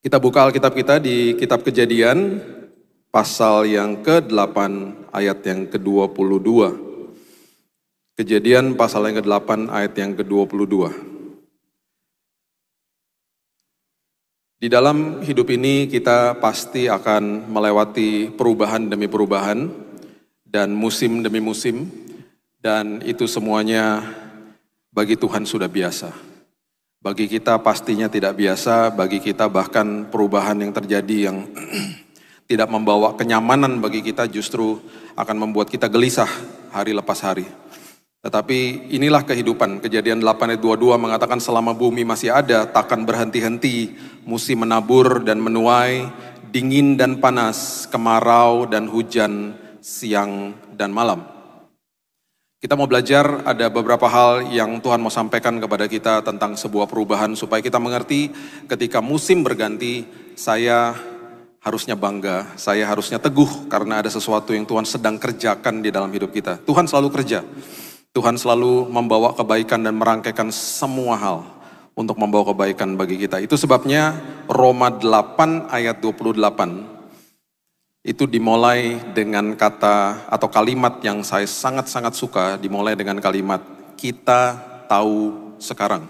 Kita buka Alkitab kita di Kitab Kejadian, pasal yang ke-8, ayat yang ke-22. Kejadian pasal yang ke-8, ayat yang ke-22. Di dalam hidup ini kita pasti akan melewati perubahan demi perubahan, dan musim demi musim, dan itu semuanya bagi Tuhan sudah biasa. Bagi kita pastinya tidak biasa, bagi kita bahkan perubahan yang terjadi yang tidak membawa kenyamanan bagi kita justru akan membuat kita gelisah hari lepas hari. Tetapi inilah kehidupan. Kejadian 8 ayat 22 mengatakan selama bumi masih ada, takkan berhenti-henti, musim menabur dan menuai, dingin dan panas, kemarau dan hujan, siang dan malam. Kita mau belajar, ada beberapa hal yang Tuhan mau sampaikan kepada kita tentang sebuah perubahan supaya kita mengerti ketika musim berganti, saya harusnya bangga, saya harusnya teguh karena ada sesuatu yang Tuhan sedang kerjakan di dalam hidup kita. Tuhan selalu kerja, Tuhan selalu membawa kebaikan dan merangkaikan semua hal untuk membawa kebaikan bagi kita. Itu sebabnya Roma 8 ayat 28 itu dimulai dengan kata atau kalimat yang saya sangat-sangat suka, dimulai dengan kalimat, kita tahu sekarang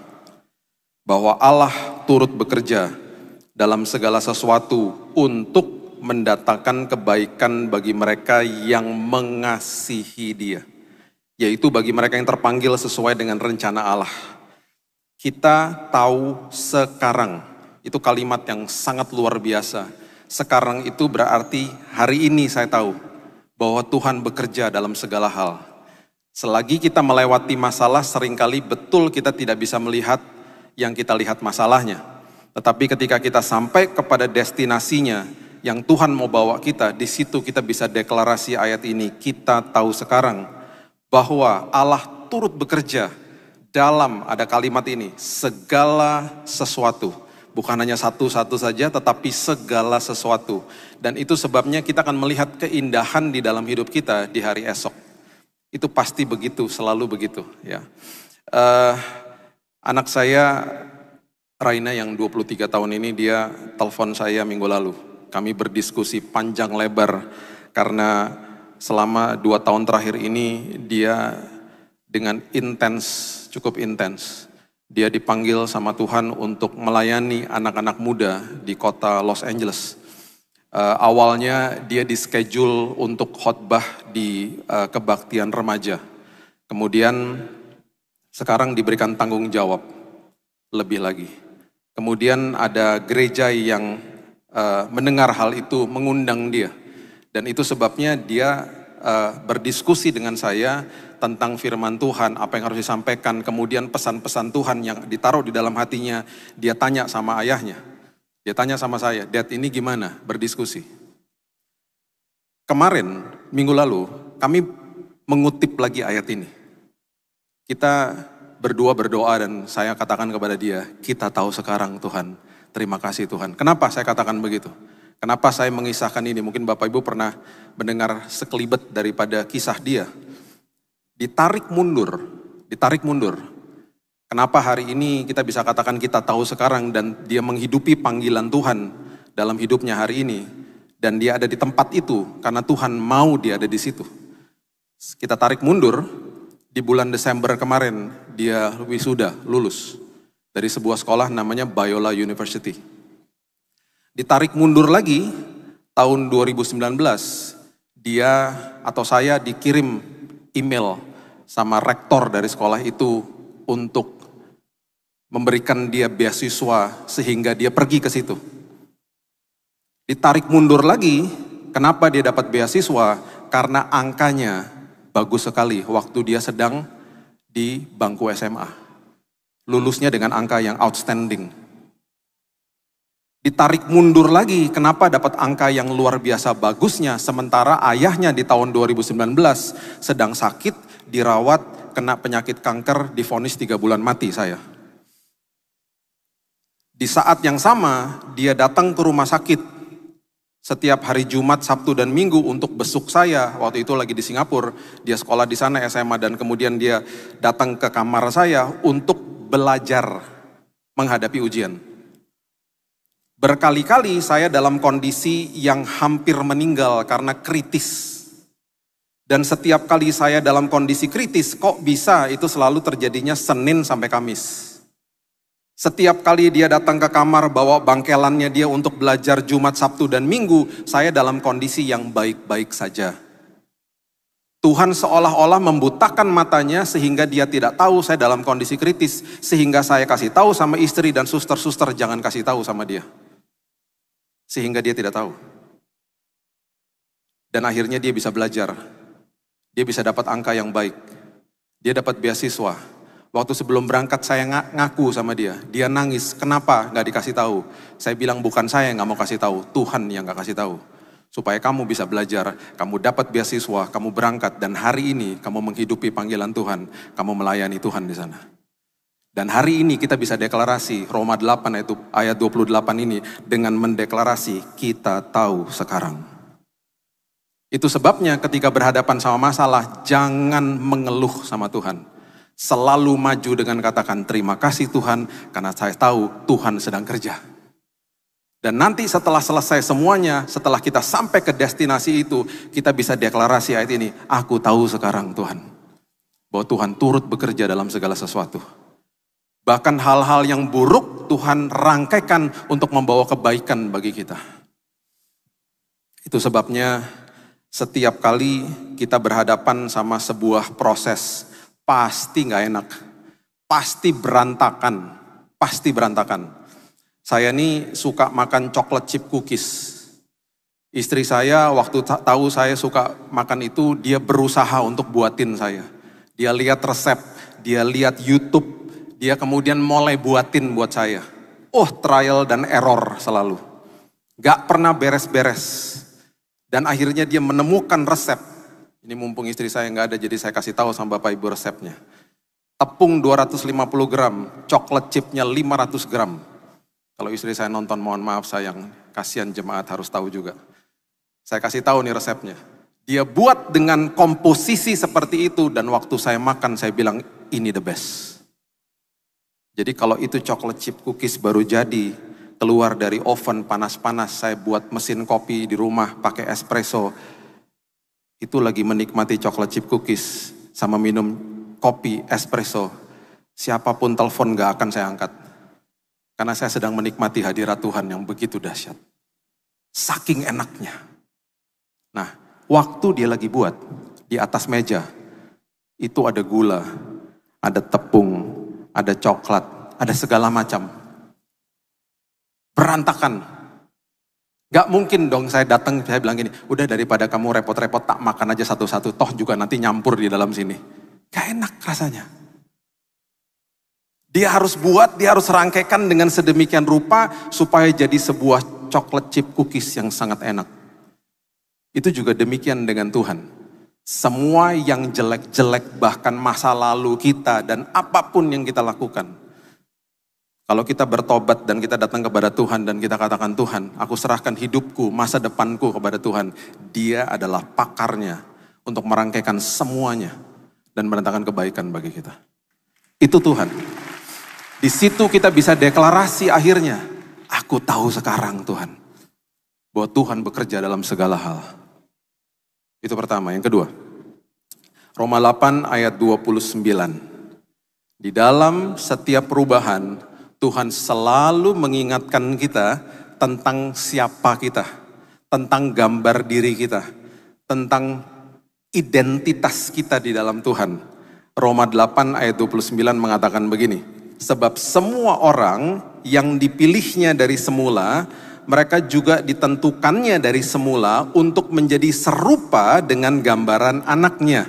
bahwa Allah turut bekerja dalam segala sesuatu untuk mendatangkan kebaikan bagi mereka yang mengasihi Dia, yaitu bagi mereka yang terpanggil sesuai dengan rencana Allah. Kita tahu sekarang, itu kalimat yang sangat luar biasa. Sekarang itu berarti hari ini saya tahu bahwa Tuhan bekerja dalam segala hal. Selagi kita melewati masalah, seringkali betul kita tidak bisa melihat yang kita lihat masalahnya. Tetapi ketika kita sampai kepada destinasinya yang Tuhan mau bawa kita, di situ kita bisa deklarasi ayat ini, kita tahu sekarang bahwa Allah turut bekerja dalam, ada kalimat ini, segala sesuatu. Bukan hanya satu-satu saja, tetapi segala sesuatu. Dan itu sebabnya kita akan melihat keindahan di dalam hidup kita di hari esok. Itu pasti begitu, selalu begitu. Ya. Anak saya, Raina yang 23 tahun ini, dia telepon saya minggu lalu. Kami berdiskusi panjang lebar, karena selama 2 tahun terakhir ini, dia dengan intens, cukup intens. Dia dipanggil sama Tuhan untuk melayani anak-anak muda di kota Los Angeles. Awalnya dia di-schedule untuk khotbah di kebaktian remaja. Kemudian sekarang diberikan tanggung jawab lebih lagi. Kemudian ada gereja yang mendengar hal itu, mengundang dia. Dan itu sebabnya dia berdiskusi dengan saya tentang firman Tuhan, apa yang harus disampaikan, kemudian pesan-pesan Tuhan yang ditaruh di dalam hatinya, dia tanya sama ayahnya, dia tanya sama saya, Dad ini gimana? Berdiskusi. Kemarin, minggu lalu, kami mengutip lagi ayat ini. Kita berdua berdoa dan saya katakan kepada dia, kita tahu sekarang Tuhan, terima kasih Tuhan. Kenapa saya katakan begitu? Kenapa saya mengisahkan ini? Mungkin Bapak Ibu pernah mendengar sekelibet daripada kisah dia. Ditarik mundur. Kenapa hari ini kita bisa katakan kita tahu sekarang dan dia menghidupi panggilan Tuhan dalam hidupnya hari ini. Dan dia ada di tempat itu karena Tuhan mau dia ada di situ. Kita tarik mundur, di bulan Desember kemarin dia wisuda, lulus. Dari sebuah sekolah namanya Biola University. Ditarik mundur lagi, tahun 2019, dia atau saya dikirim email sama rektor dari sekolah itu untuk memberikan dia beasiswa sehingga dia pergi ke situ. Ditarik mundur lagi, kenapa dia dapat beasiswa? Karena angkanya bagus sekali waktu dia sedang di bangku SMA. Lulusnya dengan angka yang outstanding. Ditarik mundur lagi, kenapa dapat angka yang luar biasa bagusnya, sementara ayahnya di tahun 2019 sedang sakit, dirawat, kena penyakit kanker, divonis 3 bulan mati saya. Di saat yang sama, dia datang ke rumah sakit setiap hari Jumat, Sabtu, dan Minggu untuk besuk saya. Waktu itu lagi di Singapura, dia sekolah di sana SMA, dan kemudian dia datang ke kamar saya untuk belajar menghadapi ujian. Berkali-kali saya dalam kondisi yang hampir meninggal karena kritis. Dan setiap kali saya dalam kondisi kritis, kok bisa itu selalu terjadinya Senin sampai Kamis. Setiap kali dia datang ke kamar bawa bangkelannya dia untuk belajar Jumat, Sabtu, dan Minggu, saya dalam kondisi yang baik-baik saja. Tuhan seolah-olah membutakan matanya sehingga dia tidak tahu saya dalam kondisi kritis. Sehingga saya kasih tahu sama istri dan suster-suster, jangan kasih tahu sama dia. Sehingga dia tidak tahu. Dan akhirnya dia bisa belajar. Dia bisa dapat angka yang baik. Dia dapat beasiswa. Waktu sebelum berangkat saya ngaku sama dia. Dia nangis, kenapa gak dikasih tahu? Saya bilang bukan saya yang gak mau kasih tahu, Tuhan yang gak kasih tahu. Supaya kamu bisa belajar, kamu dapat beasiswa, kamu berangkat. Dan hari ini kamu menghidupi panggilan Tuhan. Kamu melayani Tuhan di sana. Dan hari ini kita bisa deklarasi, Roma 8 ayat 28 ini. Dengan mendeklarasi, kita tahu sekarang. Itu sebabnya ketika berhadapan sama masalah, jangan mengeluh sama Tuhan. Selalu maju dengan katakan, terima kasih Tuhan, karena saya tahu Tuhan sedang kerja. Dan nanti setelah selesai semuanya, setelah kita sampai ke destinasi itu, kita bisa deklarasi ayat ini, aku tahu sekarang Tuhan, bahwa Tuhan turut bekerja dalam segala sesuatu. Bahkan hal-hal yang buruk Tuhan rangkaikan untuk membawa kebaikan bagi kita. Itu sebabnya setiap kali kita berhadapan sama sebuah proses, pasti gak enak, pasti berantakan, pasti berantakan. Saya nih suka makan coklat chip cookies. Istri saya waktu tahu saya suka makan itu, dia berusaha untuk buatin saya. Dia lihat resep, dia lihat YouTube, dia kemudian mulai buatin buat saya. Trial dan error selalu. Gak pernah beres-beres. Dan akhirnya dia menemukan resep. Ini mumpung istri saya nggak ada, jadi saya kasih tahu sama Bapak Ibu resepnya. Tepung 250 gram, coklat chipnya 500 gram. Kalau istri saya nonton, mohon maaf sayang, kasihan jemaat harus tahu juga. Saya kasih tahu nih resepnya. Dia buat dengan komposisi seperti itu, dan waktu saya makan, saya bilang, ini the best. Jadi kalau itu coklat chip cookies baru jadi, keluar dari oven panas-panas, saya buat mesin kopi di rumah pakai espresso, itu lagi menikmati coklat chip cookies sama minum kopi espresso, siapapun telepon gak akan saya angkat. Karena saya sedang menikmati hadirat Tuhan yang begitu dahsyat. Saking enaknya. Nah, waktu dia lagi buat, di atas meja, itu ada gula, ada tepung, ada coklat, ada segala macam. Berantakan. Gak mungkin dong saya datang, saya bilang gini, udah daripada kamu repot-repot tak makan aja satu-satu, toh juga nanti nyampur di dalam sini. Gak enak rasanya. Dia harus buat, dia harus rangkaikan dengan sedemikian rupa supaya jadi sebuah coklat chip cookies yang sangat enak. Itu juga demikian dengan Tuhan. Semua yang jelek-jelek, bahkan masa lalu kita dan apapun yang kita lakukan. Kalau kita bertobat dan kita datang kepada Tuhan dan kita katakan, Tuhan, aku serahkan hidupku, masa depanku kepada Tuhan. Dia adalah pakarnya untuk merangkaikan semuanya dan mendatangkan kebaikan bagi kita. Itu Tuhan. Di situ kita bisa deklarasi akhirnya, aku tahu sekarang Tuhan, bahwa Tuhan bekerja dalam segala hal. Itu pertama. Yang kedua, Roma 8 ayat 29. Di dalam setiap perubahan, Tuhan selalu mengingatkan kita tentang siapa kita, tentang gambar diri kita, tentang identitas kita di dalam Tuhan. Roma 8 ayat 29 mengatakan begini, sebab semua orang yang dipilihnya dari semula, mereka juga ditentukannya dari semula untuk menjadi serupa dengan gambaran anaknya.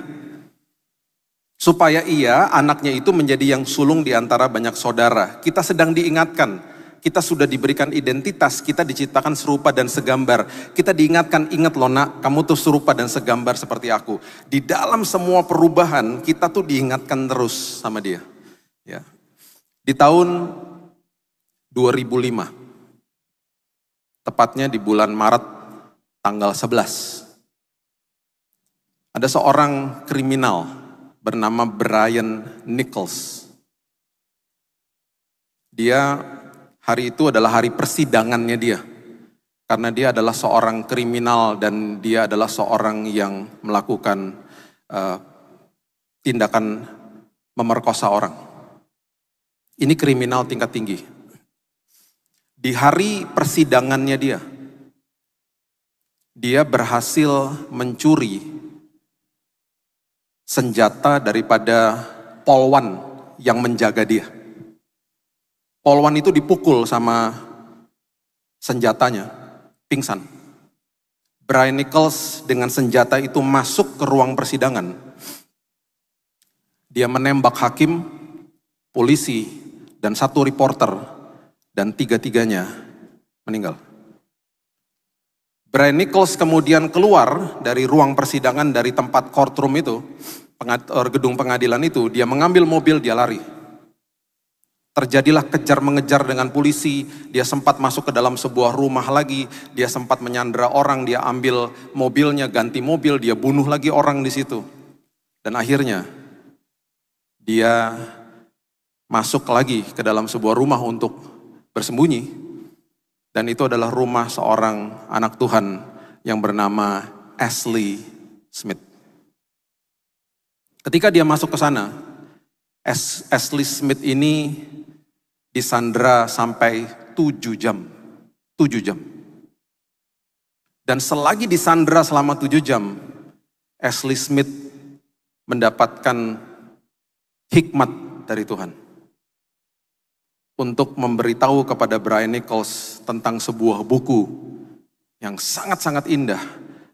Supaya ia, anaknya itu menjadi yang sulung di antara banyak saudara. Kita sedang diingatkan, kita sudah diberikan identitas, kita diciptakan serupa dan segambar. Kita diingatkan, ingat loh nak, kamu tuh serupa dan segambar seperti aku. Di dalam semua perubahan, kita tuh diingatkan terus sama dia. Ya. Di tahun 2005, tepatnya di bulan Maret tanggal 11, ada seorang kriminal bernama Brian Nichols. Dia Hari itu adalah hari persidangannya dia. Karena dia adalah seorang kriminal dan dia adalah seorang yang melakukan tindakan memerkosa orang. Ini kriminal tingkat tinggi. Di hari persidangannya dia berhasil mencuri senjata daripada polwan yang menjaga dia. Polwan itu dipukul sama senjatanya, pingsan. Brian Nichols dengan senjata itu masuk ke ruang persidangan. Dia menembak hakim, polisi, dan satu reporter, dan tiga-tiganya meninggal. Brian Nichols kemudian keluar dari ruang persidangan, dari tempat courtroom itu, gedung pengadilan itu, dia mengambil mobil, dia lari. Terjadilah kejar mengejar dengan polisi, dia sempat masuk ke dalam sebuah rumah lagi, dia sempat menyandera orang, dia ambil mobilnya, ganti mobil, dia bunuh lagi orang di situ. Dan akhirnya dia masuk lagi ke dalam sebuah rumah untuk bersembunyi. Dan itu adalah rumah seorang anak Tuhan yang bernama Ashley Smith. Ketika dia masuk ke sana, Ashley Smith ini disandera sampai 7 jam. 7 jam. Dan selagi disandera selama 7 jam, Ashley Smith mendapatkan hikmat dari Tuhan. Untuk memberitahu kepada Brian Nichols tentang sebuah buku yang sangat-sangat indah.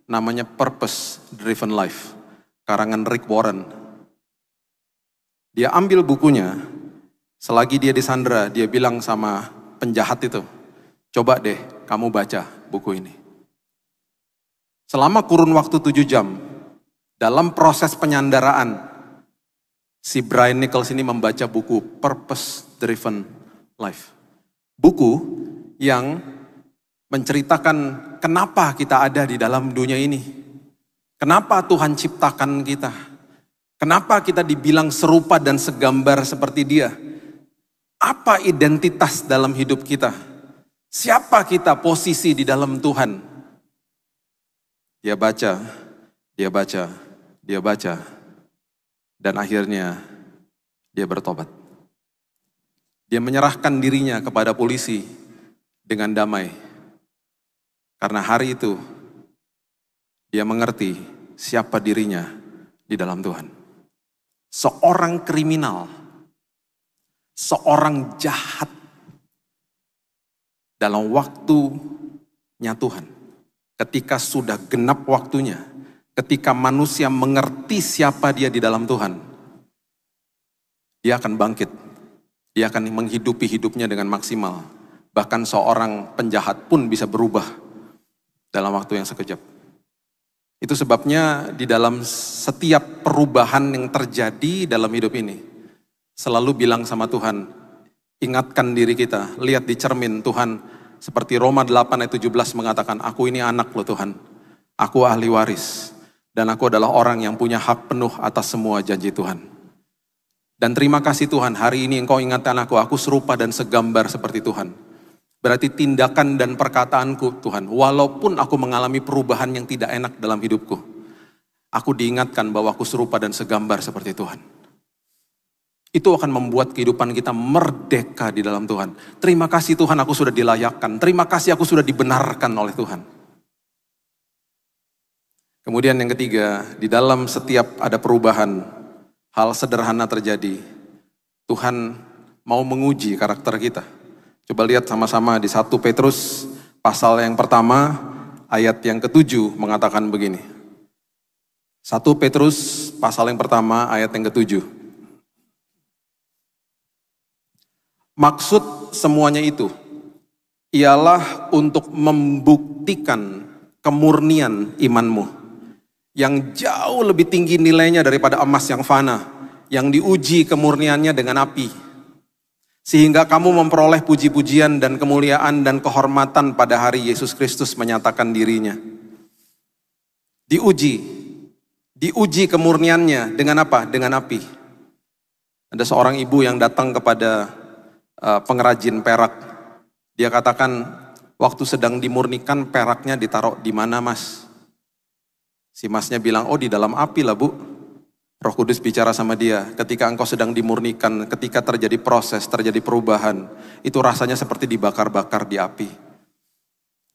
Namanya Purpose Driven Life. Karangan Rick Warren. Dia ambil bukunya. Selagi dia disandera, dia bilang sama penjahat itu, coba deh kamu baca buku ini. Selama kurun waktu 7 jam, dalam proses penyandaraan, si Brian Nichols ini membaca buku Purpose Driven Life. Buku yang menceritakan kenapa kita ada di dalam dunia ini. Kenapa Tuhan ciptakan kita. Kenapa kita dibilang serupa dan segambar seperti Dia. Apa identitas dalam hidup kita? Siapa kita posisi di dalam Tuhan? Dia baca, dia baca, dia baca. Dan akhirnya dia bertobat. Dia menyerahkan dirinya kepada polisi dengan damai. Karena hari itu dia mengerti siapa dirinya di dalam Tuhan. Seorang kriminal, seorang jahat dalam waktunya Tuhan. Ketika sudah genap waktunya, ketika manusia mengerti siapa dia di dalam Tuhan, dia akan bangkit. Dia akan menghidupi hidupnya dengan maksimal. Bahkan seorang penjahat pun bisa berubah dalam waktu yang sekejap. Itu sebabnya di dalam setiap perubahan yang terjadi dalam hidup ini, selalu bilang sama Tuhan, ingatkan diri kita, lihat di cermin Tuhan, seperti Roma 8 ayat 17 mengatakan, aku ini anak lo Tuhan, aku ahli waris, dan aku adalah orang yang punya hak penuh atas semua janji Tuhan. Dan terima kasih Tuhan, hari ini Engkau ingatkan aku serupa dan segambar seperti Tuhan. Berarti tindakan dan perkataanku Tuhan, walaupun aku mengalami perubahan yang tidak enak dalam hidupku, aku diingatkan bahwa aku serupa dan segambar seperti Tuhan. Itu akan membuat kehidupan kita merdeka di dalam Tuhan. Terima kasih Tuhan, aku sudah dilayakkan. Terima kasih aku sudah dibenarkan oleh Tuhan. Kemudian yang ketiga, di dalam setiap ada perubahan, hal sederhana terjadi. Tuhan mau menguji karakter kita. Coba lihat sama-sama di 1 Petrus pasal yang pertama, ayat yang ke-7 mengatakan begini. 1 Petrus pasal yang pertama, ayat yang ke-7. Maksud semuanya itu ialah untuk membuktikan kemurnian imanmu yang jauh lebih tinggi nilainya daripada emas yang fana, yang diuji kemurniannya dengan api, sehingga kamu memperoleh puji-pujian dan kemuliaan dan kehormatan pada hari Yesus Kristus menyatakan dirinya. Diuji kemurniannya dengan apa? Dengan api. Ada seorang ibu yang datang kepada pengrajin perak Dia katakan, waktu sedang dimurnikan peraknya ditaruh di mana mas? Si masnya bilang, oh di dalam api lah bu. Roh Kudus bicara sama dia, ketika engkau sedang dimurnikan, ketika terjadi proses, terjadi perubahan, itu rasanya seperti dibakar-bakar di api.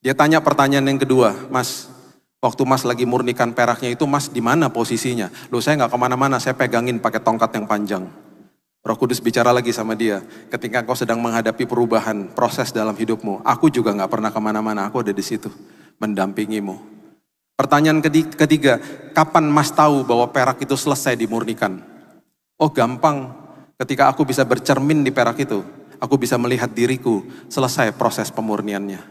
Dia tanya pertanyaan yang kedua, mas, waktu mas lagi murnikan peraknya itu mas di mana posisinya? Loh saya nggak kemana-mana, saya pegangin pakai tongkat yang panjang. Roh Kudus bicara lagi sama dia, ketika engkau sedang menghadapi perubahan, proses dalam hidupmu, aku juga nggak pernah kemana-mana, aku ada di situ, mendampingimu. Pertanyaan ketiga, kapan mas tahu bahwa perak itu selesai dimurnikan? Oh gampang, ketika aku bisa bercermin di perak itu, aku bisa melihat diriku selesai proses pemurniannya.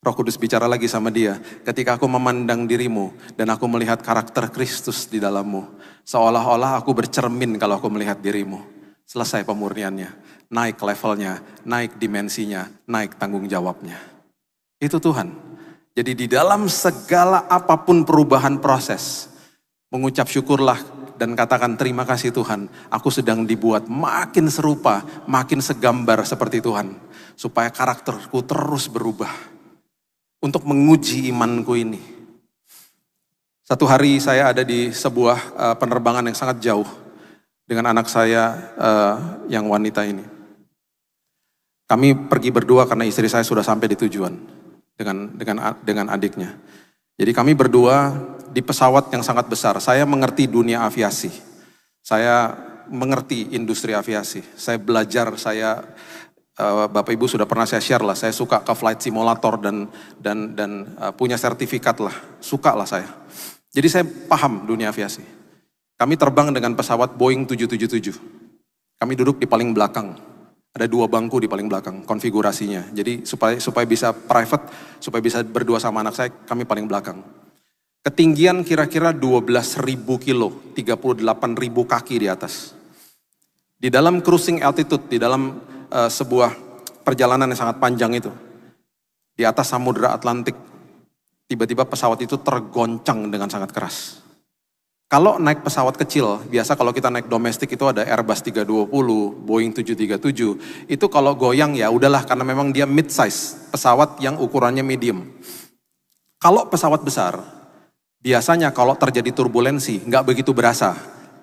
Roh Kudus bicara lagi sama dia, ketika aku memandang dirimu dan aku melihat karakter Kristus di dalammu, seolah-olah aku bercermin kalau aku melihat dirimu. Selesai pemurniannya, naik levelnya, naik dimensinya, naik tanggung jawabnya. Itu Tuhan. Jadi di dalam segala apapun perubahan proses, mengucap syukurlah dan katakan terima kasih Tuhan, aku sedang dibuat makin serupa, makin segambar seperti Tuhan. Supaya karakterku terus berubah. Untuk menguji imanku ini. Satu hari saya ada di sebuah penerbangan yang sangat jauh dengan anak saya yang wanita ini. Kami pergi berdua karena istri saya sudah sampai di tujuan dengan adiknya. Jadi kami berdua di pesawat yang sangat besar. Saya mengerti dunia aviasi. Saya mengerti industri aviasi. Saya belajar, Bapak Ibu sudah pernah saya share lah, saya suka ke flight simulator dan punya sertifikat lah, suka lah saya. Jadi saya paham dunia aviasi. Kami terbang dengan pesawat Boeing 777. Kami duduk di paling belakang. Ada 2 bangku di paling belakang, konfigurasinya. Jadi supaya bisa private, supaya bisa berdua sama anak saya, kami paling belakang. Ketinggian kira-kira 12.000 kilo, 38.000 kaki di atas. Di dalam cruising altitude, di dalam sebuah perjalanan yang sangat panjang itu, di atas Samudra Atlantik, tiba-tiba pesawat itu tergoncang dengan sangat keras. Kalau naik pesawat kecil, biasa kalau kita naik domestik itu ada Airbus 320, Boeing 737, itu kalau goyang ya udahlah karena memang dia mid size, pesawat yang ukurannya medium. Kalau pesawat besar, biasanya kalau terjadi turbulensi nggak begitu berasa.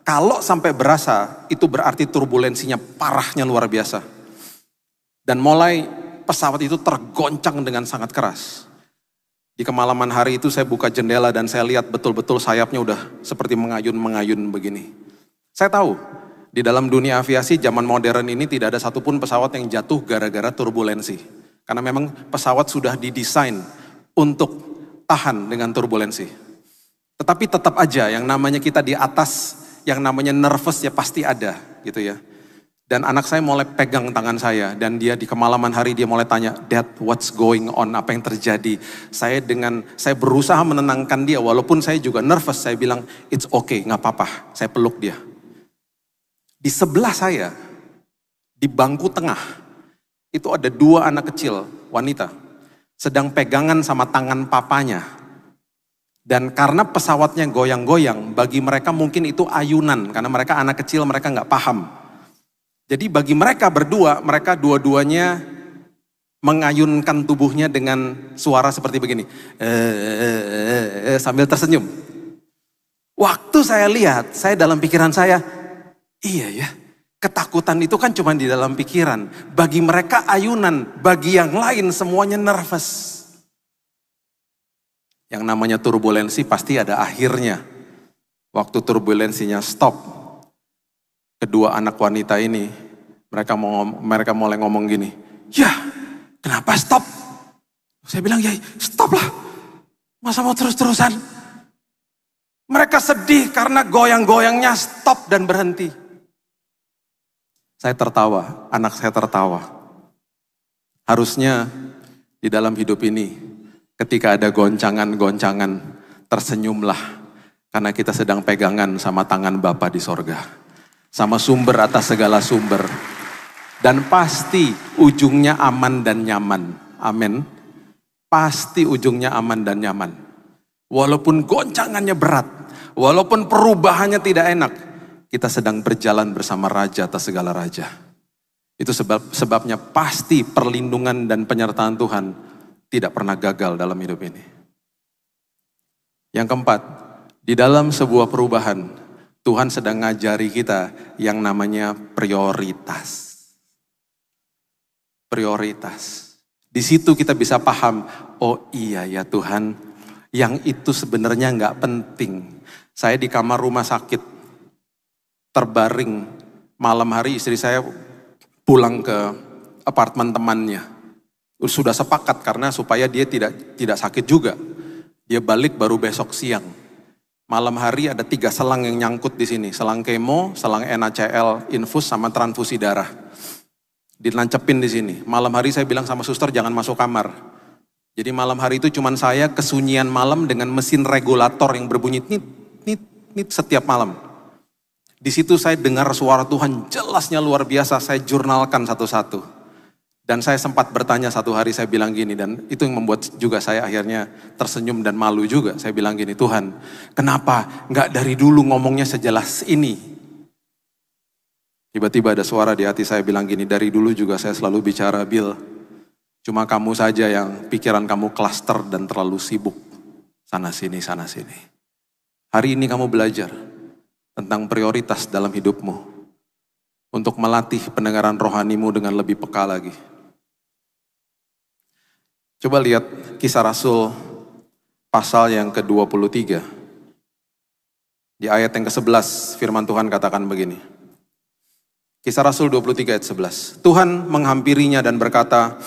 Kalau sampai berasa, itu berarti turbulensinya parahnya luar biasa. Dan mulai pesawat itu tergoncang dengan sangat keras. Di kemalaman hari itu saya buka jendela dan saya lihat betul-betul sayapnya udah seperti mengayun-mengayun begini. Saya tahu di dalam dunia aviasi zaman modern ini tidak ada satupun pesawat yang jatuh gara-gara turbulensi. Karena memang pesawat sudah didesain untuk tahan dengan turbulensi. Tetapi tetap aja yang namanya kita di atas, yang namanya nervous ya pasti ada gitu ya. Dan anak saya mulai pegang tangan saya dan dia di kemalaman hari dia mulai tanya, Dad, what's going on? Apa yang terjadi? Saya berusaha menenangkan dia walaupun saya juga nervous. Saya bilang, it's okay, gak apa-apa. Saya peluk dia. Di sebelah saya, di bangku tengah, itu ada 2 anak kecil, wanita, sedang pegangan sama tangan papanya. Dan karena pesawatnya goyang-goyang, bagi mereka mungkin itu ayunan. Karena mereka anak kecil, mereka gak paham. Jadi bagi mereka berdua, mereka dua-duanya mengayunkan tubuhnya dengan suara seperti begini. Sambil tersenyum. Waktu saya lihat, saya dalam pikiran saya, iya ya, ketakutan itu kan cuma di dalam pikiran. Bagi mereka ayunan, bagi yang lain semuanya nervous. Yang namanya turbulensi pasti ada akhirnya. Waktu turbulensinya stop. Kedua anak wanita ini, mereka mulai ngomong gini, ya kenapa stop? Saya bilang, ya stop lah, masa mau terus-terusan? Mereka sedih karena goyang-goyangnya stop dan berhenti. Saya tertawa, anak saya tertawa. Harusnya di dalam hidup ini, ketika ada goncangan-goncangan, tersenyumlah. Karena kita sedang pegangan sama tangan Bapa di sorga. Sama sumber atas segala sumber. Dan pasti ujungnya aman dan nyaman. Amin. Pasti ujungnya aman dan nyaman. Walaupun goncangannya berat. Walaupun perubahannya tidak enak. Kita sedang berjalan bersama Raja atas segala raja. Itu sebabnya pasti perlindungan dan penyertaan Tuhan tidak pernah gagal dalam hidup ini. Yang keempat, di dalam sebuah perubahan, Tuhan sedang ngajari kita yang namanya prioritas. Prioritas. Di situ kita bisa paham, oh iya ya Tuhan, yang itu sebenarnya nggak penting. Saya di kamar rumah sakit, terbaring, malam hari istri saya pulang ke apartemen temannya. Sudah sepakat karena supaya dia tidak sakit juga. Dia balik baru besok siang. Malam hari ada 3 selang yang nyangkut di sini. Selang kemo, selang NaCl, infus sama transfusi darah. Dilancepin di sini. Malam hari saya bilang sama suster jangan masuk kamar. Jadi malam hari itu cuman saya kesunyian malam dengan mesin regulator yang berbunyi nit, nit, nit setiap malam. Di situ saya dengar suara Tuhan jelasnya luar biasa, saya jurnalkan satu-satu. Dan saya sempat bertanya satu hari, saya bilang gini, dan itu yang membuat juga saya akhirnya tersenyum dan malu juga. Saya bilang gini, Tuhan, kenapa nggak dari dulu ngomongnya sejelas ini? Tiba-tiba ada suara di hati saya bilang gini, dari dulu juga saya selalu bicara, Bill, cuma kamu saja yang pikiran kamu klaster dan terlalu sibuk. Sana sini, sana sini. Hari ini kamu belajar tentang prioritas dalam hidupmu, untuk melatih pendengaran rohanimu dengan lebih peka lagi. Coba lihat Kisah Rasul pasal yang ke-23. Di ayat yang ke-11 firman Tuhan katakan begini. Kisah Rasul 23 ayat 11. Tuhan menghampirinya dan berkata,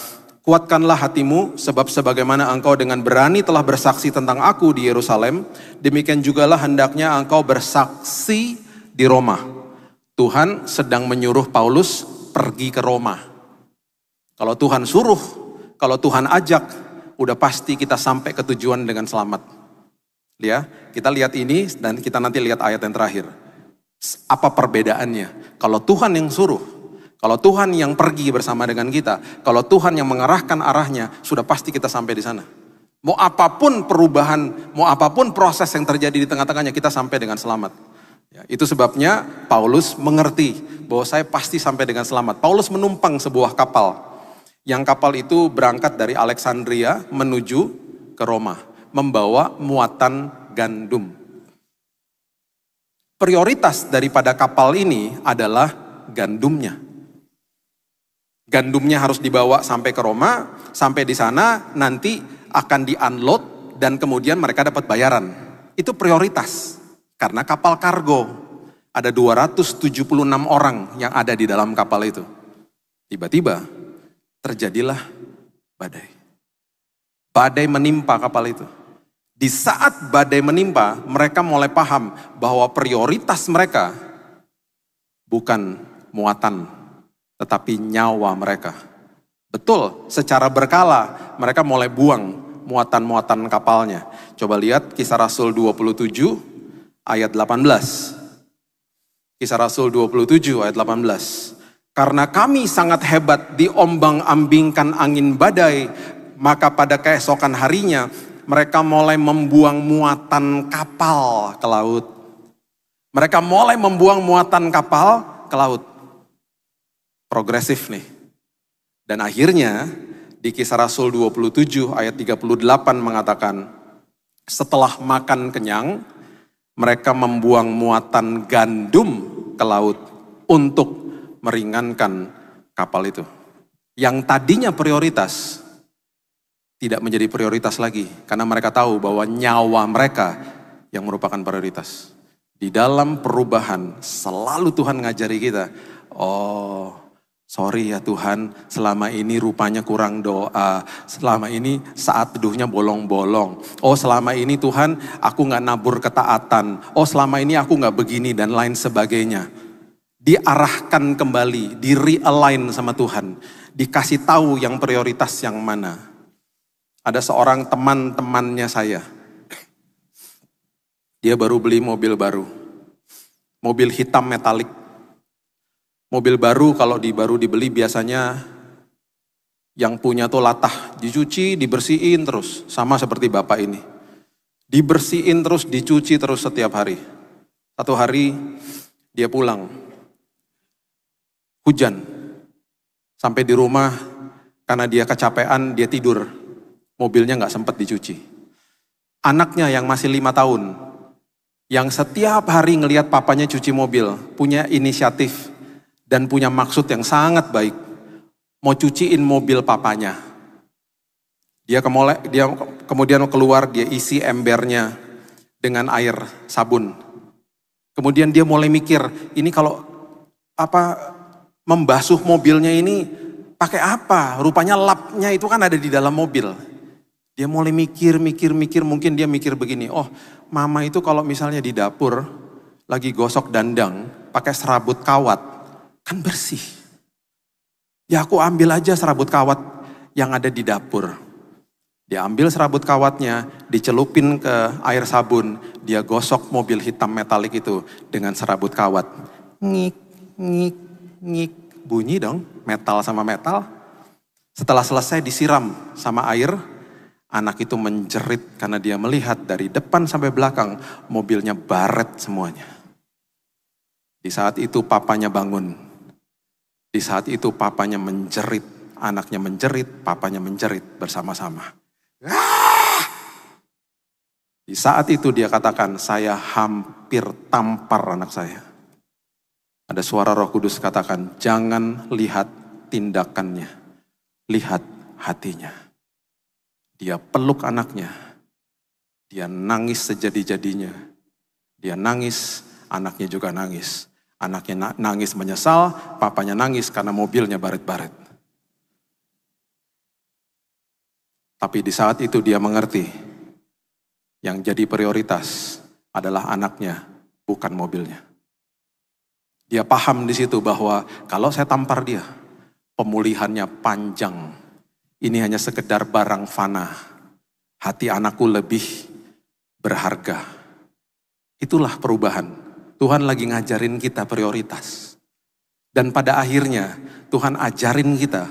kuatkanlah hatimu, sebab sebagaimana engkau dengan berani telah bersaksi tentang aku di Yerusalem, demikian jugalah hendaknya engkau bersaksi di Roma. Tuhan sedang menyuruh Paulus pergi ke Roma. Kalau Tuhan suruh, kalau Tuhan ajak, udah pasti kita sampai ke tujuan dengan selamat. Ya, kita lihat ini dan kita nanti lihat ayat yang terakhir. Apa perbedaannya? Kalau Tuhan yang suruh, kalau Tuhan yang pergi bersama dengan kita, kalau Tuhan yang mengarahkan arahnya, sudah pasti kita sampai di sana. Mau apapun perubahan, mau apapun proses yang terjadi di tengah-tengahnya, kita sampai dengan selamat. Ya, itu sebabnya Paulus mengerti bahwa saya pasti sampai dengan selamat. Paulus menumpang sebuah kapal. Yang kapal itu berangkat dari Alexandria menuju ke Roma, membawa muatan gandum. Prioritas daripada kapal ini adalah gandumnya. Gandumnya harus dibawa sampai ke Roma, sampai di sana nanti akan di-unload dan kemudian mereka dapat bayaran. Itu prioritas, karena kapal kargo. Ada 276 orang yang ada di dalam kapal itu. Tiba-tiba terjadilah badai. Badai menimpa kapal itu. Di saat badai menimpa, mereka mulai paham bahwa prioritas mereka bukan muatan, tetapi nyawa mereka. Betul, secara berkala mereka mulai buang muatan-muatan kapalnya. Coba lihat Kisah Rasul 27 ayat 18. Kisah Rasul 27 ayat 18. Karena kami sangat hebat diombang-ambingkan angin badai, maka pada keesokan harinya mereka mulai membuang muatan kapal ke laut. Mereka mulai membuang muatan kapal ke laut. Progresif nih. Dan akhirnya di Kisah Rasul 27 ayat 38 mengatakan, setelah makan kenyang, mereka membuang muatan gandum ke laut untuk meringankan kapal itu. Yang tadinya prioritas, tidak menjadi prioritas lagi. Karena mereka tahu bahwa nyawa mereka yang merupakan prioritas. Di dalam perubahan, selalu Tuhan ngajari kita, oh sorry ya Tuhan, selama ini rupanya kurang doa. Selama ini saat teduhnya bolong-bolong. Oh selama ini Tuhan, aku gak nabur ketaatan. Oh selama ini aku gak begini dan lain sebagainya. Diarahkan kembali, di-realign sama Tuhan. Dikasih tahu yang prioritas yang mana. Ada seorang teman-temannya saya. Dia baru beli mobil baru. Mobil hitam metalik. Mobil baru kalau baru dibeli biasanya yang punya tuh latah. Dicuci, dibersihin terus. Sama seperti bapak ini. Dibersihin terus, dicuci terus setiap hari. Satu hari dia pulang. Hujan. Sampai di rumah, karena dia kecapean, dia tidur. Mobilnya nggak sempat dicuci. Anaknya yang masih 5 tahun, yang setiap hari ngelihat papanya cuci mobil, punya inisiatif dan punya maksud yang sangat baik. Mau cuciin mobil papanya. Dia kemudian keluar, dia isi embernya dengan air sabun. Kemudian dia mulai mikir, ini kalau membasuh mobilnya ini pakai apa? Rupanya lapnya itu kan ada di dalam mobil. Dia mulai mikir, mungkin dia mikir begini, oh mama itu kalau misalnya di dapur lagi gosok dandang pakai serabut kawat, kan bersih. Ya aku ambil aja serabut kawat yang ada di dapur. Dia ambil serabut kawatnya, dicelupin ke air sabun, dia gosok mobil hitam metalik itu dengan serabut kawat. Ngik, ngik, ngik, bunyi dong, metal sama metal. Setelah selesai disiram sama air, anak itu menjerit karena dia melihat dari depan sampai belakang mobilnya baret semuanya. Di saat itu papanya bangun. Di saat itu papanya menjerit, anaknya menjerit, papanya menjerit bersama-sama. Di saat itu dia katakan, saya hampir tampar anak saya. Ada suara Roh Kudus katakan, jangan lihat tindakannya, lihat hatinya. Dia peluk anaknya, dia nangis sejadi-jadinya. Dia nangis, anaknya juga nangis. Anaknya nangis menyesal, papanya nangis karena mobilnya baret-baret. Tapi di saat itu dia mengerti, yang jadi prioritas adalah anaknya, bukan mobilnya. Dia paham di situ bahwa kalau saya tampar dia, pemulihannya panjang. Ini hanya sekedar barang fana. Hati anakku lebih berharga. Itulah perubahan. Tuhan lagi ngajarin kita prioritas. Dan pada akhirnya Tuhan ajarin kita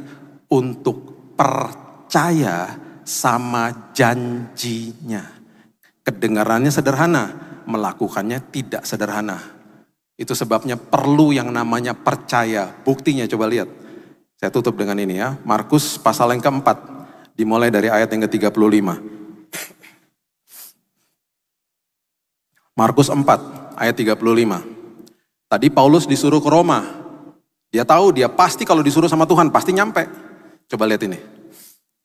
untuk percaya sama janjinya. Kedengarannya sederhana, melakukannya tidak sederhana. Itu sebabnya perlu yang namanya percaya. Buktinya coba lihat. Saya tutup dengan ini ya. Markus pasal yang keempat. Dimulai dari ayat yang ke-35. Markus 4 ayat 35. Tadi Paulus disuruh ke Roma. Dia tahu dia pasti kalau disuruh sama Tuhan pasti nyampe. Coba lihat ini.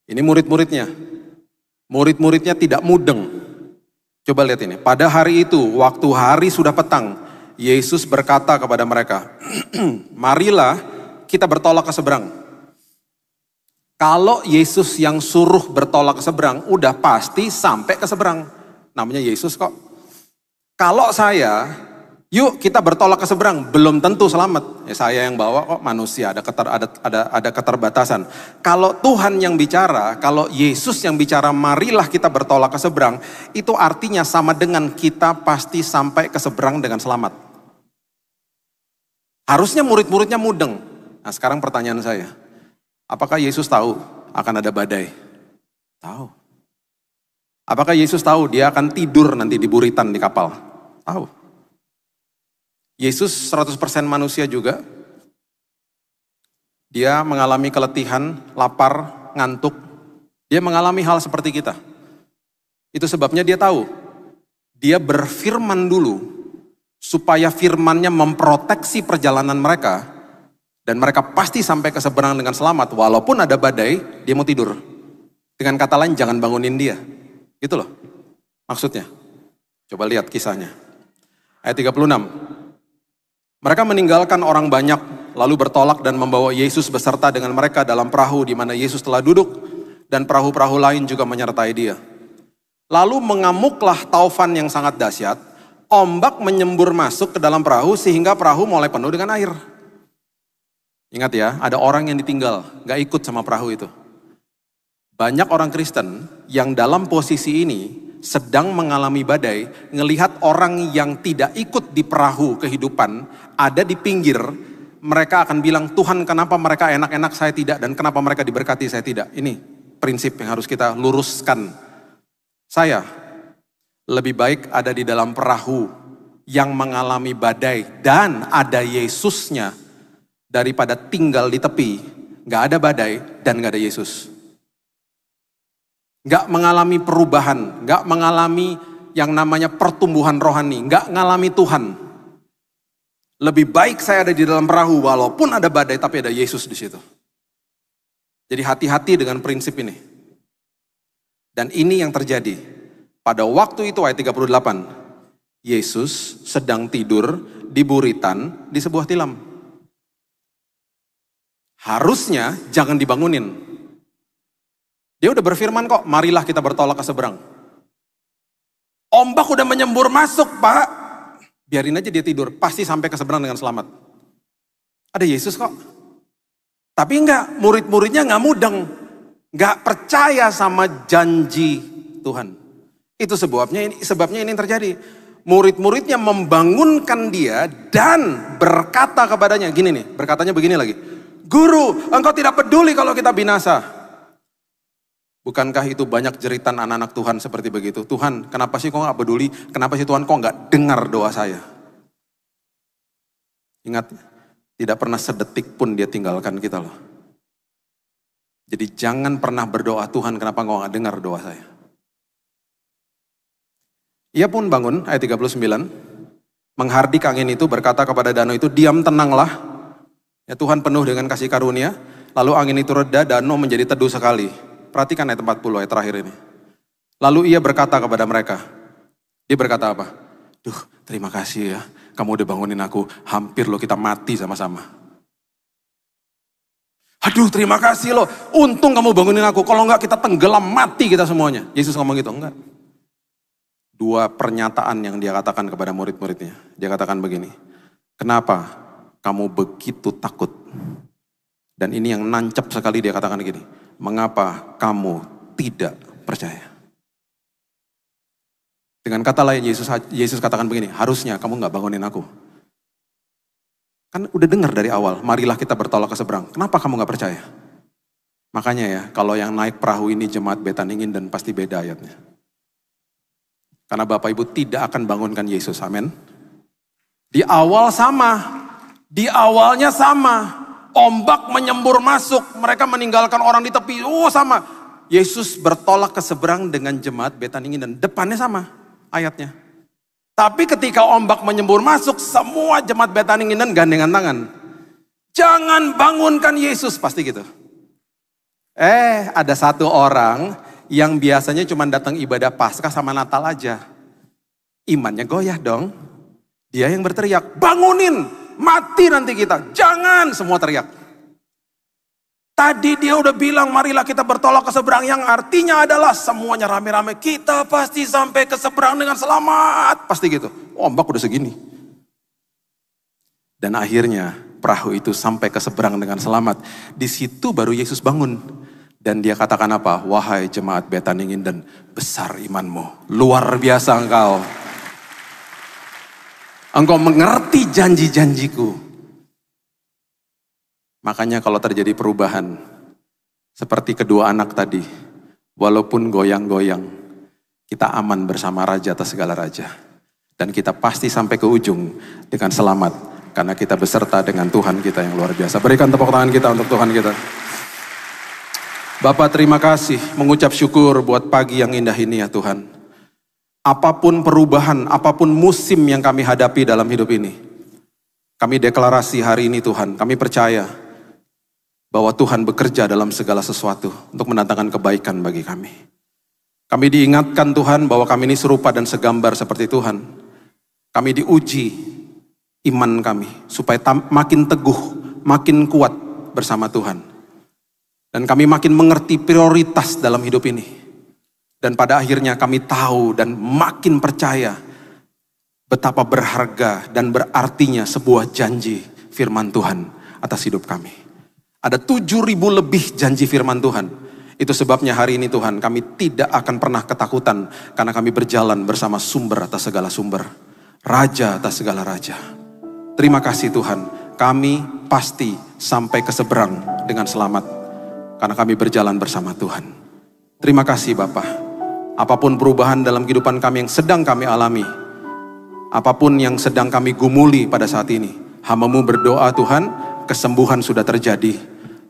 Ini murid-muridnya. Murid-muridnya tidak mudeng. Coba lihat ini. Pada hari itu, waktu hari sudah petang, Yesus berkata kepada mereka, marilah kita bertolak ke seberang. Kalau Yesus yang suruh bertolak ke seberang, udah pasti sampai ke seberang. Namanya Yesus kok. Kalau saya, yuk kita bertolak ke seberang, belum tentu selamat. Ya saya yang bawa kok manusia, ada keterbatasan. Kalau Tuhan yang bicara, kalau Yesus yang bicara, marilah kita bertolak ke seberang, itu artinya sama dengan kita pasti sampai ke seberang dengan selamat. Harusnya murid-muridnya mudeng. Nah sekarang pertanyaan saya, apakah Yesus tahu akan ada badai? Tahu. Apakah Yesus tahu dia akan tidur nanti di buritan di kapal? Tahu. Yesus 100% manusia juga. Dia mengalami keletihan, lapar, ngantuk. Dia mengalami hal seperti kita. Itu sebabnya dia tahu. Dia berfirman dulu supaya firmannya memproteksi perjalanan mereka. Dan mereka pasti sampai ke seberang dengan selamat. Walaupun ada badai, dia mau tidur. Dengan kata lain, jangan bangunin dia. Gitu loh maksudnya. Coba lihat kisahnya. Ayat 36. Mereka meninggalkan orang banyak, lalu bertolak dan membawa Yesus beserta dengan mereka dalam perahu di mana Yesus telah duduk, dan perahu-perahu lain juga menyertai dia. Lalu mengamuklah taufan yang sangat dahsyat, ombak menyembur masuk ke dalam perahu sehingga perahu mulai penuh dengan air. Ingat ya, ada orang yang ditinggal, gak ikut sama perahu itu. Banyak orang Kristen yang dalam posisi ini sedang mengalami badai, ngelihat orang yang tidak ikut di perahu kehidupan ada di pinggir, mereka akan bilang, Tuhan kenapa mereka enak-enak saya tidak, dan kenapa mereka diberkati saya tidak. Ini prinsip yang harus kita luruskan. Saya lebih baik ada di dalam perahu yang mengalami badai dan ada Yesusnya, daripada tinggal di tepi nggak ada badai, dan nggak ada Yesus. Nggak mengalami perubahan, nggak mengalami yang namanya pertumbuhan rohani, nggak ngalami Tuhan. Lebih baik saya ada di dalam perahu walaupun ada badai tapi ada Yesus di situ. Jadi hati-hati dengan prinsip ini. Dan ini yang terjadi. Pada waktu itu ayat 38, Yesus sedang tidur di buritan di sebuah tilam. Harusnya jangan dibangunin. Dia udah berfirman kok, marilah kita bertolak ke seberang. Ombak udah menyembur masuk, Pak. Biarin aja dia tidur, pasti sampai ke seberang dengan selamat. Ada Yesus kok. Tapi enggak, murid-muridnya enggak mudeng. Enggak percaya sama janji Tuhan. Itu sebabnya ini yang terjadi. Murid-muridnya membangunkan dia dan berkata kepadanya, gini nih, berkatanya begini lagi. Guru, engkau tidak peduli kalau kita binasa. Bukankah itu banyak jeritan anak-anak Tuhan seperti begitu? Tuhan, kenapa sih kok gak peduli? Kenapa sih Tuhan kok gak dengar doa saya? Ingat, tidak pernah sedetik pun dia tinggalkan kita loh. Jadi jangan pernah berdoa, Tuhan kenapa kok gak dengar doa saya? Ia pun bangun, ayat 39, menghardik angin itu, berkata kepada danau itu, diam tenanglah. Ya Tuhan penuh dengan kasih karunia, lalu angin itu reda, danau menjadi teduh sekali. Perhatikan ayat 40, ayat terakhir ini. Lalu ia berkata kepada mereka. Dia berkata apa? Duh, terima kasih ya. Kamu udah bangunin aku. Hampir loh kita mati sama-sama. Aduh, terima kasih loh. Untung kamu bangunin aku. Kalau enggak kita tenggelam, mati kita semuanya. Yesus ngomong gitu, enggak. Dua pernyataan yang dia katakan kepada murid-muridnya. Dia katakan begini. Kenapa kamu begitu takut? Dan ini yang nancep sekali dia katakan gini. Mengapa kamu tidak percaya? Dengan kata lain Yesus katakan begini, harusnya kamu gak bangunin aku. Kan udah dengar dari awal, marilah kita bertolak ke seberang. Kenapa kamu gak percaya? Makanya ya, kalau yang naik perahu ini jemaat Betaningin dan pasti beda ayatnya. Karena Bapak Ibu tidak akan bangunkan Yesus, amin. Di awal sama, di awalnya sama. Ombak menyembur masuk, mereka meninggalkan orang di tepi, sama. Yesus bertolak ke seberang dengan jemaat Betaningin dan depannya sama ayatnya. Tapi ketika ombak menyembur masuk, semua jemaat Betaningin dan gandengan tangan. Jangan bangunkan Yesus, pasti gitu. Ada satu orang yang biasanya cuma datang ibadah Paskah sama Natal aja. Imannya goyah dong. Dia yang berteriak, bangunin. Mati nanti kita, jangan, semua teriak. Tadi dia udah bilang marilah kita bertolak ke seberang, yang artinya adalah semuanya rame-rame, kita pasti sampai ke seberang dengan selamat, pasti gitu. Ombak udah segini. Dan akhirnya perahu itu sampai ke seberang dengan selamat. Di situ baru Yesus bangun dan dia katakan apa? Wahai jemaat Betaningin dan besar imanmu, luar biasa engkau. Engkau mengerti janji-janjiku. Makanya kalau terjadi perubahan, seperti kedua anak tadi, walaupun goyang-goyang, kita aman bersama Raja atas segala Raja. Dan kita pasti sampai ke ujung dengan selamat, karena kita beserta dengan Tuhan kita yang luar biasa. Berikan tepuk tangan kita untuk Tuhan kita. Bapak terima kasih, mengucap syukur buat pagi yang indah ini ya Tuhan. Apapun perubahan, apapun musim yang kami hadapi dalam hidup ini. Kami deklarasi hari ini Tuhan, kami percaya bahwa Tuhan bekerja dalam segala sesuatu untuk mendatangkan kebaikan bagi kami. Kami diingatkan Tuhan bahwa kami ini serupa dan segambar seperti Tuhan. Kami diuji iman kami supaya makin teguh, makin kuat bersama Tuhan. Dan kami makin mengerti prioritas dalam hidup ini. Dan pada akhirnya kami tahu dan makin percaya betapa berharga dan berartinya sebuah janji firman Tuhan atas hidup kami. Ada 7.000 lebih janji firman Tuhan. Itu sebabnya hari ini Tuhan kami tidak akan pernah ketakutan karena kami berjalan bersama sumber atas segala sumber. Raja atas segala raja. Terima kasih Tuhan, kami pasti sampai ke seberang dengan selamat karena kami berjalan bersama Tuhan. Terima kasih Bapa. Apapun perubahan dalam kehidupan kami yang sedang kami alami, apapun yang sedang kami gumuli pada saat ini, hamba-Mu berdoa Tuhan, kesembuhan sudah terjadi,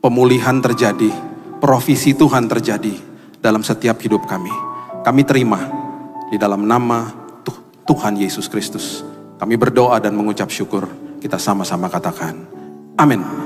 pemulihan terjadi, provisi Tuhan terjadi dalam setiap hidup kami. Kami terima di dalam nama Tuhan Yesus Kristus. Kami berdoa dan mengucap syukur. Kita sama-sama katakan, amin.